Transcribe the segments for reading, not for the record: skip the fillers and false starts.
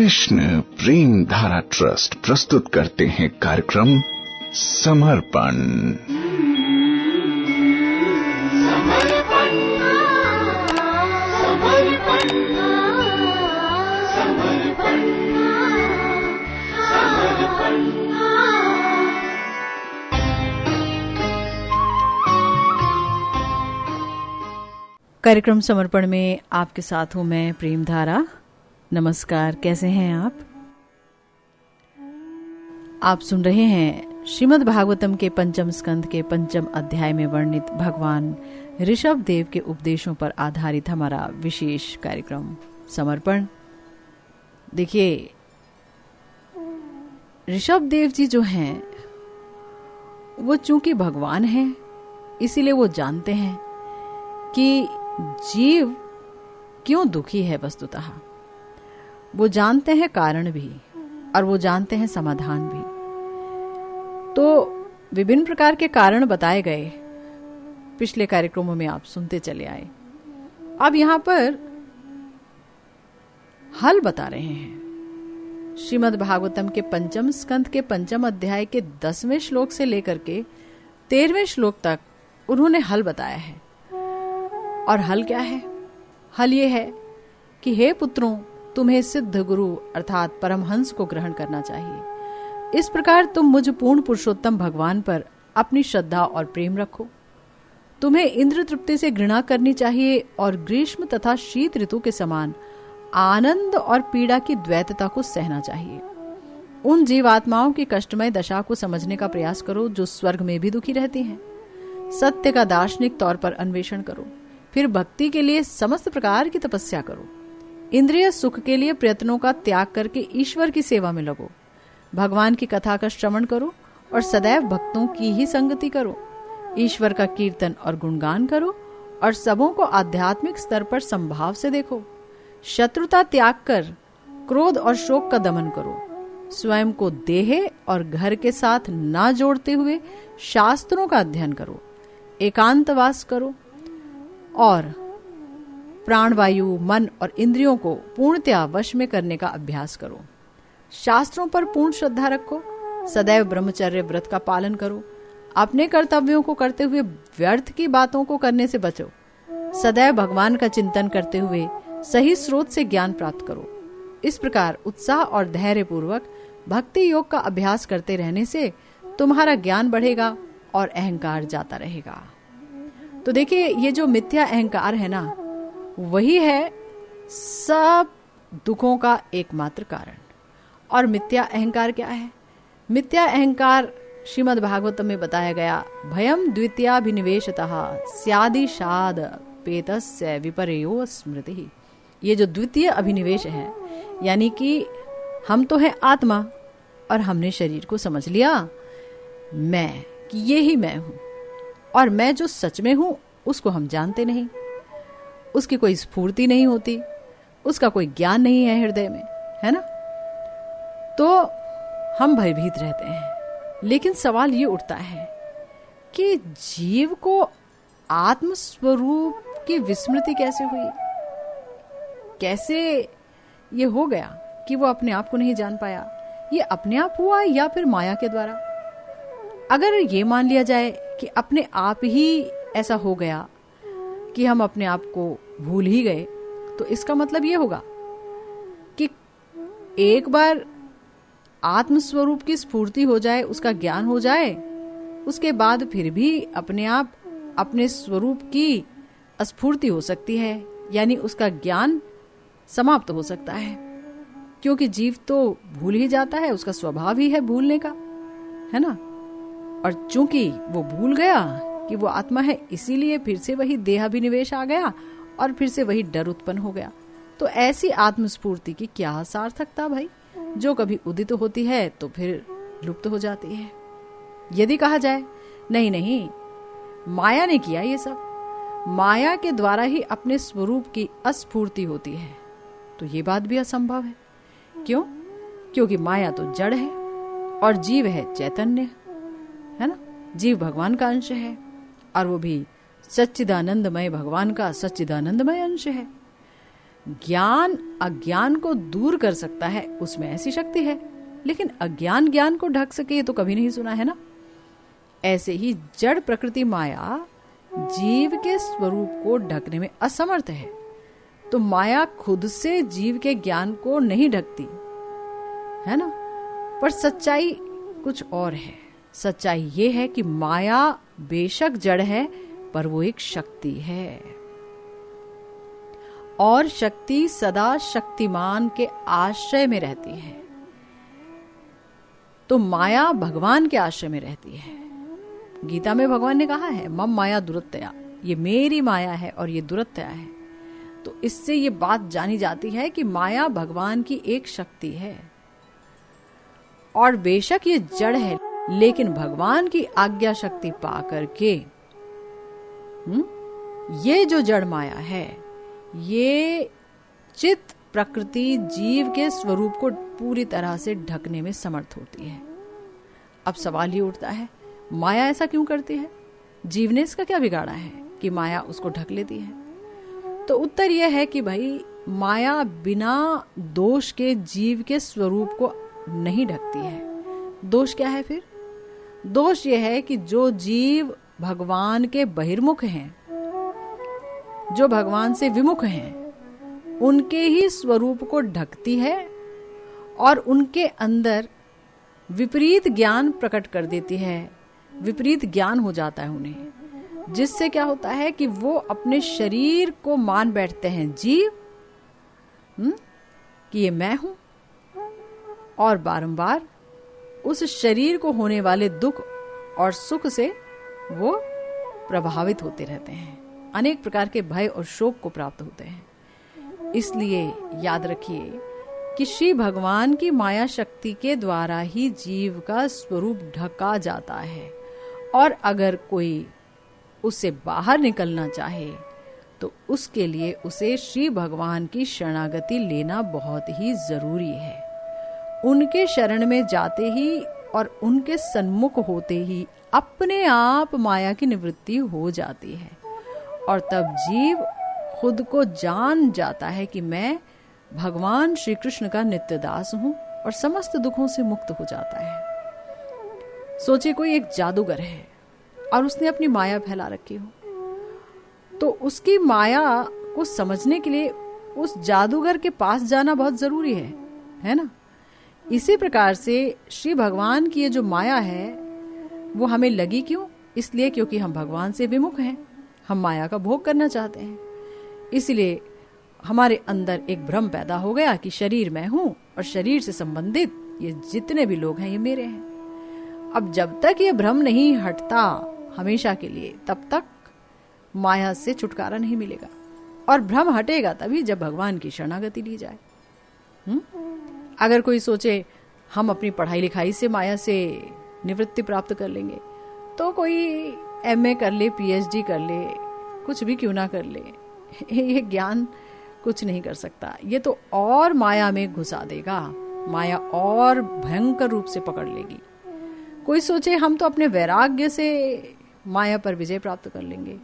कृष्ण प्रेम धारा ट्रस्ट प्रस्तुत करते हैं कार्यक्रम समर्पण। कार्यक्रम समर्पण में आपके साथ हूं मैं प्रेम धारा। नमस्कार, कैसे हैं आप? आप सुन रहे हैं श्रीमद् भागवतम के पंचम स्कंद के पंचम अध्याय में वर्णित भगवान ऋषभ देव के उपदेशों पर आधारित हमारा विशेष कार्यक्रम समर्पण। देखिए, ऋषभ देव जी जो हैं वो चूंकि भगवान हैं, इसीलिए वो जानते हैं कि जीव क्यों दुखी है। वस्तुतः वो जानते हैं कारण भी और वो जानते हैं समाधान भी। तो विभिन्न प्रकार के कारण बताए गए, पिछले कार्यक्रमों में आप सुनते चले आए। अब यहां पर हल बता रहे हैं। श्रीमद् भागवतम के पंचम स्कंद के पंचम अध्याय के 10वें श्लोक से लेकर के 13वें श्लोक तक उन्होंने हल बताया है। और हल क्या है? हल ये है कि हे पुत्रों, तुम्हें सिद्ध गुरु अर्थात परमहंस को ग्रहण करना चाहिए। इस प्रकार तुम मुझ पूर्ण पुरुषोत्तम भगवान पर अपनी श्रद्धा और प्रेम रखो। तुम्हें इंद्र तृप्ति से घृणा करनी चाहिए और ग्रीष्म तथा शीत ऋतु के समान आनंद और पीड़ा की द्वैतता को सहना चाहिए। उन जीवात्माओं की कष्टमय दशा को समझने का प्रयास करो जो स्वर्ग में भी दुखी रहती हैं। सत्य का दार्शनिक तौर पर अन्वेषण करो, फिर भक्ति के लिए समस्त प्रकार की तपस्या करो। इंद्रिय सुख के लिए प्रयत्नों का त्याग करके ईश्वर की सेवा में लगो। भगवान की कथा का श्रवण करो और सदैव भक्तों की ही संगति करो। ईश्वर का कीर्तन और गुणगान करो और सबों को आध्यात्मिक स्तर पर संभाव से देखो। शत्रुता त्याग कर क्रोध और शोक का दमन करो। स्वयं को देह और घर के साथ ना जोड़ते हुए शास्त्रों का अध्ययन करो। एकांतवास करो और प्राणवायु, मन और इंद्रियों को पूर्णतया वश में करने का अभ्यास करो। शास्त्रों पर पूर्ण श्रद्धा रखो। सदैव ब्रह्मचर्य व्रत का पालन करो। अपने कर्तव्यों को करते हुए व्यर्थ की बातों को करने से बचो। सदैव भगवान का चिंतन करते हुए सही स्रोत से ज्ञान प्राप्त करो। इस प्रकार उत्साह और धैर्य पूर्वक भक्ति योग का अभ्यास करते रहने से तुम्हारा ज्ञान बढ़ेगा और अहंकार जाता रहेगा। तो देखिए, ये जो मिथ्या अहंकार है ना, वही है सब दुखों का एकमात्र कारण। और मिथ्या अहंकार क्या है? मिथ्या अहंकार श्रीमद् भागवतम में बताया गया, भयम द्वितीयाभिनिवेशतः स्यादिशाद पेतस्य विपर्यो स्मृति। ये जो द्वितीय अभिनिवेश है, यानी कि हम तो है आत्मा और हमने शरीर को समझ लिया मैं, कि ये ही मैं हूं, और मैं जो सच में हूं उसको हम जानते नहीं। उसकी कोई स्फूर्ति नहीं होती, उसका कोई ज्ञान नहीं है हृदय में, है ना? तो हम भयभीत रहते हैं। लेकिन सवाल ये उठता है कि जीव को आत्म स्वरूप की विस्मृति कैसे हुई? कैसे ये हो गया कि वो अपने आप को नहीं जान पाया? ये अपने आप हुआ या फिर माया के द्वारा? अगर ये मान लिया जाए कि अपने आप ही ऐसा हो गया कि हम अपने आप को भूल ही गए, तो इसका मतलब ये होगा कि एक बार आत्मस्वरूप की स्फूर्ति हो जाए, उसका ज्ञान हो जाए, उसके बाद फिर भी अपने आप अपने स्वरूप की अस्फूर्ति हो सकती है, यानी उसका ज्ञान समाप्त हो सकता है। क्योंकि जीव तो भूल ही जाता है, उसका स्वभाव ही है भूलने का, है ना? और चूंकि वो भूल गया कि वो आत्मा है, इसीलिए फिर से वही देहाभिनिवेश आ गया और फिर से वही डर उत्पन्न हो गया। तो ऐसी आत्मस्फूर्ति की क्या सार्थकता भाई, जो कभी उदित होती है तो फिर लुप्त हो जाती है। यदि कहा जाए नहीं नहीं, माया ने किया ये सब, माया के द्वारा ही अपने स्वरूप की अस्फूर्ति होती है, तो ये बात भी असंभव है। क्यों? क्योंकि माया तो जड़ है और जीव है चैतन्य, है ना? जीव भगवान का अंश है और वो भी सच्चिदानंदमय भगवान का सच्चिदानंदमय अंश है। ज्ञान अज्ञान को दूर कर सकता है, उसमें ऐसी शक्ति है, लेकिन अज्ञान ज्ञान को ढक सके ये तो कभी नहीं सुना है ना। ऐसे ही जड़ प्रकृति माया जीव के स्वरूप को ढकने में असमर्थ है। तो माया खुद से जीव के ज्ञान को नहीं ढकती है ना। पर सच्चाई कुछ और है। सच्चाई ये है कि माया बेशक जड़ है, पर वो एक शक्ति है, और शक्ति सदा शक्तिमान के आश्रय में रहती है। तो माया भगवान के आश्रय में रहती है। गीता में भगवान ने कहा है, मम माया दुरत्तया, ये मेरी माया है और ये दुरत्तया है। तो इससे ये बात जानी जाती है कि माया भगवान की एक शक्ति है, और बेशक ये जड़ है, लेकिन भगवान की आज्ञा शक्ति पा करके ये जो जड़ माया है, ये चित्त प्रकृति जीव के स्वरूप को पूरी तरह से ढकने में समर्थ होती है। अब सवाल ये उठता है, माया ऐसा क्यों करती है? जीव ने इसका क्या बिगाड़ा है कि माया उसको ढक लेती है? तो उत्तर यह है कि भाई माया बिना दोष के जीव के स्वरूप को नहीं ढकती है। दोष क्या है फिर? दोष यह है कि जो जीव भगवान के बहिर्मुख हैं, जो भगवान से विमुख हैं, उनके ही स्वरूप को ढकती है और उनके अंदर विपरीत ज्ञान प्रकट कर देती है। विपरीत ज्ञान हो जाता है उन्हें, जिससे क्या होता है कि वो अपने शरीर को मान बैठते हैं जीव, कि ये मैं हूं, और बारंबार उस शरीर को होने वाले दुख और सुख से वो प्रभावित होते रहते हैं। अनेक प्रकार के भय और शोक को प्राप्त होते हैं। इसलिए याद रखिए कि श्री भगवान की माया शक्ति के द्वारा ही जीव का स्वरूप ढका जाता है, और अगर कोई उससे बाहर निकलना चाहे तो उसके लिए उसे श्री भगवान की शरणागति लेना बहुत ही जरूरी है। उनके शरण में जाते ही और उनके सन्मुख होते ही अपने आप माया की निवृत्ति हो जाती है, और तब जीव खुद को जान जाता है कि मैं भगवान श्री कृष्ण का नित्य दास हूं, और समस्त दुखों से मुक्त हो जाता है। सोचिए कोई एक जादूगर है और उसने अपनी माया फैला रखी हो, तो उसकी माया को समझने के लिए उस जादूगर के पास जाना बहुत जरूरी है ना। इसी प्रकार से श्री भगवान की ये जो माया है वो हमें लगी क्यों? इसलिए क्योंकि हम भगवान से विमुख हैं, हम माया का भोग करना चाहते हैं। इसलिए हमारे अंदर एक भ्रम पैदा हो गया कि शरीर मैं हूं और शरीर से संबंधित ये जितने भी लोग हैं ये मेरे हैं। अब जब तक ये भ्रम नहीं हटता हमेशा के लिए, तब तक माया से छुटकारा नहीं मिलेगा, और भ्रम हटेगा तभी जब भगवान की शरणागति ली जाए। अगर कोई सोचे हम अपनी पढ़ाई लिखाई से माया से निवृत्ति प्राप्त कर लेंगे, तो कोई एमए कर ले, पीएचडी कर ले, कुछ भी क्यों ना कर ले, ये ज्ञान कुछ नहीं कर सकता। ये तो और माया में घुसा देगा, माया और भयंकर रूप से पकड़ लेगी। कोई सोचे हम तो अपने वैराग्य से माया पर विजय प्राप्त कर लेंगे,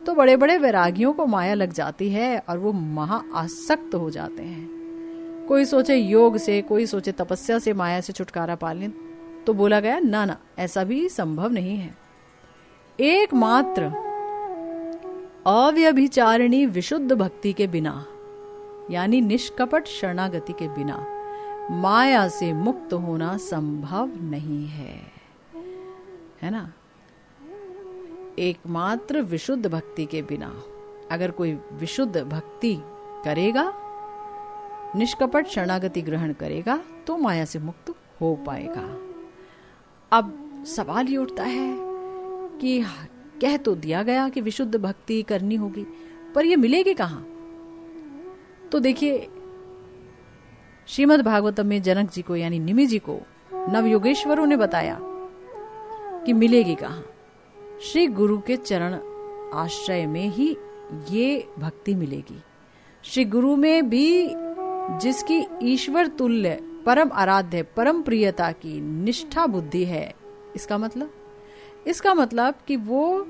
तो बड़े बड़े वैरागियों को माया लग जाती है और वो महा आसक्त हो जाते हैं। कोई सोचे योग से, कोई सोचे तपस्या से माया से छुटकारा पा लें, तो बोला गया ना ना, ऐसा भी संभव नहीं है। एकमात्र अव्यभिचारिणी विशुद्ध भक्ति के बिना, यानी निष्कपट शरणागति के बिना माया से मुक्त होना संभव नहीं है ना। एकमात्र विशुद्ध भक्ति के बिना अगर कोई विशुद्ध भक्ति करेगा, निष्कपट शरणागति ग्रहण करेगा, तो माया से मुक्त हो पाएगा। अब सवाल ये उठता है कि कह तो दिया गया कि विशुद्ध भक्ति करनी होगी, पर ये मिलेगी कहां? तो देखिए, श्रीमद् भागवतम में जनक जी को यानी निमि जी को नवयोगेश्वरों ने बताया कि मिलेगी कहां। श्री गुरु के चरण आश्रय में ही ये भक्ति मिलेगी। श्री गुरु में भी जिसकी ईश्वर तुल्य, परम आराध्य, परम प्रियता की निष्ठा बुद्धि है, इसका मतलब कि वो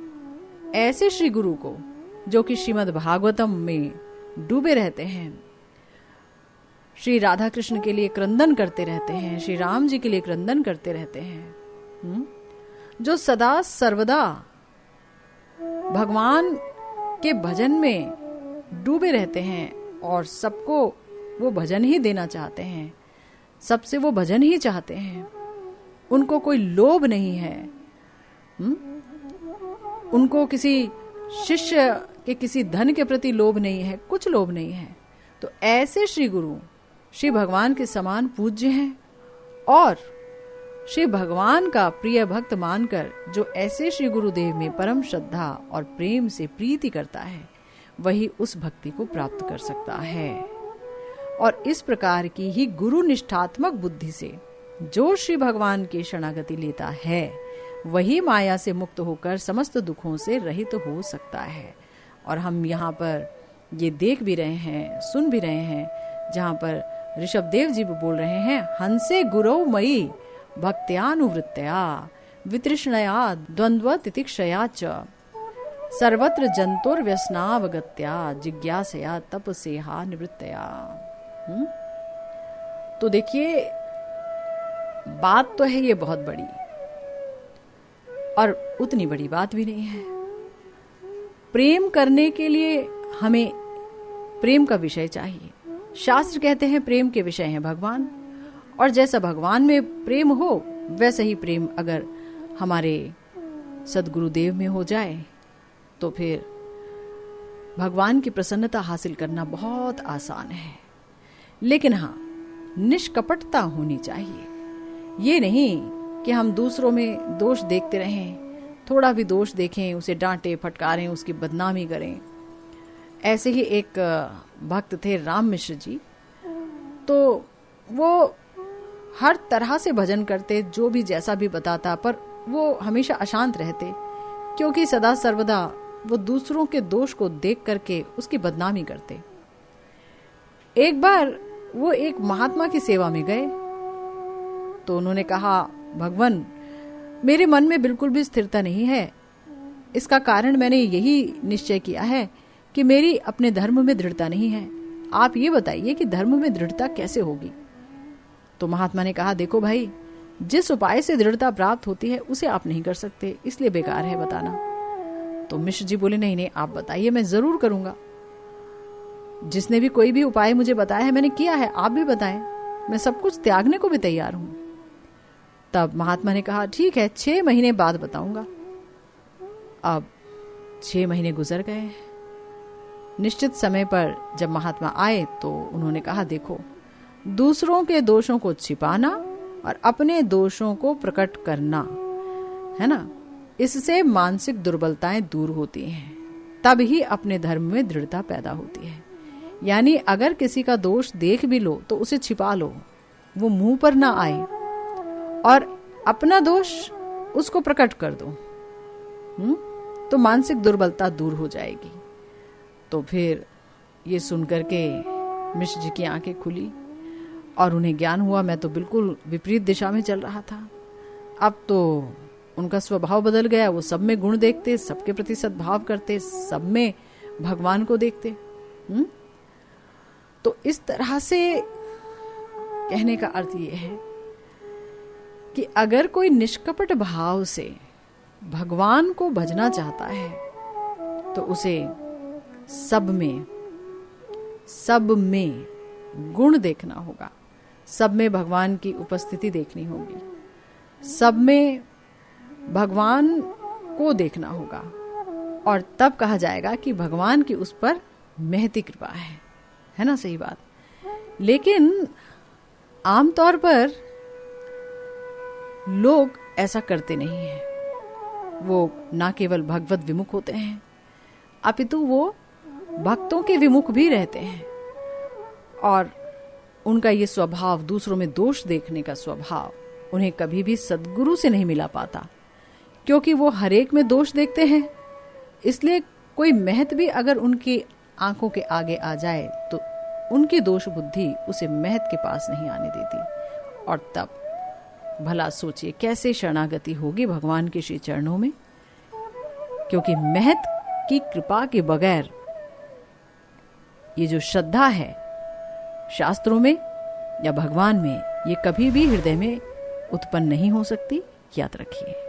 ऐसे श्री गुरु को, जो कि श्रीमद् भागवतम में डूबे रहते हैं, श्री राधा कृष्ण के लिए क्रंदन करते रहते हैं, श्री राम जी के लिए क्रंदन करते रहते हैं, जो सदा सर्वदा भगवान के भजन में डूबे रहते हैं और सबको वो भजन ही देना चाहते हैं, सबसे वो भजन ही चाहते हैं, उनको कोई लोभ नहीं है, उनको किसी शिष्य के किसी धन के प्रति लोभ नहीं है, कुछ लोभ नहीं है। तो ऐसे श्री गुरु श्री भगवान के समान पूज्य हैं और श्री भगवान का प्रिय भक्त मानकर जो ऐसे श्री गुरुदेव में परम श्रद्धा और प्रेम से प्रीति करता है, वही उस भक्ति को प्राप्त कर सकता है। और इस प्रकार की ही गुरु निष्ठात्मक बुद्धि से जो श्री भगवान की शरणागति लेता है, वही माया से मुक्त होकर समस्त दुखों से रहित हो सकता है। और हम यहाँ पर ये देख भी रहे हैं, सुन भी रहे हैं, जहाँ पर ऋषभदेव जी भी बोल रहे हैं, हंसे गुरौ मयि भक्त्यानुवृत्तया वितृष्णया द्वंद्व तितिक्षया च सर्वत्र जंतुर्व्यसनावगत्या जिज्ञासया तपसेहा निवृत्तया। तो देखिए, बात तो है ये बहुत बड़ी, और उतनी बड़ी बात भी नहीं है। प्रेम करने के लिए हमें प्रेम का विषय चाहिए। शास्त्र कहते हैं प्रेम के विषय हैं भगवान, और जैसा भगवान में प्रेम हो वैसा ही प्रेम अगर हमारे सदगुरुदेव में हो जाए तो फिर भगवान की प्रसन्नता हासिल करना बहुत आसान है। लेकिन हाँ, निष्कपटता होनी चाहिए। ये नहीं कि हम दूसरों में दोष देखते रहें, थोड़ा भी दोष देखें उसे डांटे फटकारें, उसकी बदनामी करें। ऐसे ही एक भक्त थे राम मिश्र जी, तो वो हर तरह से भजन करते, जो भी जैसा भी बताता, पर वो हमेशा अशांत रहते, क्योंकि सदा सर्वदा वो दूसरों के दोष को देख करके उसकी बदनामी करते। एक बार वो एक महात्मा की सेवा में गए, तो उन्होंने कहा, भगवान, मेरे मन में बिल्कुल भी स्थिरता नहीं है। इसका कारण मैंने यही निश्चय किया है कि मेरी अपने धर्म में दृढ़ता नहीं है। आप ये बताइए कि धर्म में दृढ़ता कैसे होगी। तो महात्मा ने कहा, देखो भाई, जिस उपाय से दृढ़ता प्राप्त होती है उसे आप नहीं कर सकते, इसलिए बेकार है बताना। तो मिश्र जी बोले, नहीं, आप बताइए, मैं जरूर करूंगा। जिसने भी कोई भी उपाय मुझे बताया है मैंने किया है, आप भी बताएं, मैं सब कुछ त्यागने को भी तैयार हूं। तब महात्मा ने कहा, ठीक है, 6 महीने बाद बताऊंगा। अब 6 महीने गुजर गए। निश्चित समय पर जब महात्मा आए तो उन्होंने कहा, देखो, दूसरों के दोषों को छिपाना और अपने दोषों को प्रकट करना, है ना, इससे मानसिक दुर्बलताएं दूर होती हैं, तब ही अपने धर्म में दृढ़ता पैदा होती है। यानी अगर किसी का दोष देख भी लो तो उसे छिपा लो, वो मुंह पर ना आए, और अपना दोष उसको प्रकट कर दो, तो मानसिक दुर्बलता दूर हो जाएगी। तो फिर ये सुनकर के मिश्र जी की आंखें खुली और उन्हें ज्ञान हुआ, मैं तो बिल्कुल विपरीत दिशा में चल रहा था। अब तो उनका स्वभाव बदल गया, वो सब में गुण देखते, सबके प्रति सद्भाव करते, सब में भगवान को देखते। तो इस तरह से कहने का अर्थ ये है कि अगर कोई निष्कपट भाव से भगवान को भजना चाहता है तो उसे सब में गुण देखना होगा, सब में भगवान की उपस्थिति देखनी होगी, सब में भगवान को देखना होगा, और तब कहा जाएगा कि भगवान की उस पर महती कृपा है ना, सही बात। लेकिन आमतौर पर लोग ऐसा करते नहीं हैं। वो ना केवल भगवत विमुख होते हैं, अपितु वो भक्तों के विमुख भी रहते हैं, और उनका ये स्वभाव, दूसरों में दोष देखने का स्वभाव, उन्हें कभी भी सद्गुरु से नहीं मिला पाता, क्योंकि वो हरेक में दोष देखते हैं। इसलिए कोई महत भी अगर उनकी आंखों के आगे आ जाए तो उनकी दोष बुद्धि उसे महत के पास नहीं आने देती। और तब भला सोचिए कैसे शरणागति होगी भगवान के श्री चरणों में, क्योंकि महत की कृपा के बगैर ये जो श्रद्धा है शास्त्रों में या भगवान में, ये कभी भी हृदय में उत्पन्न नहीं हो सकती, याद रखिए।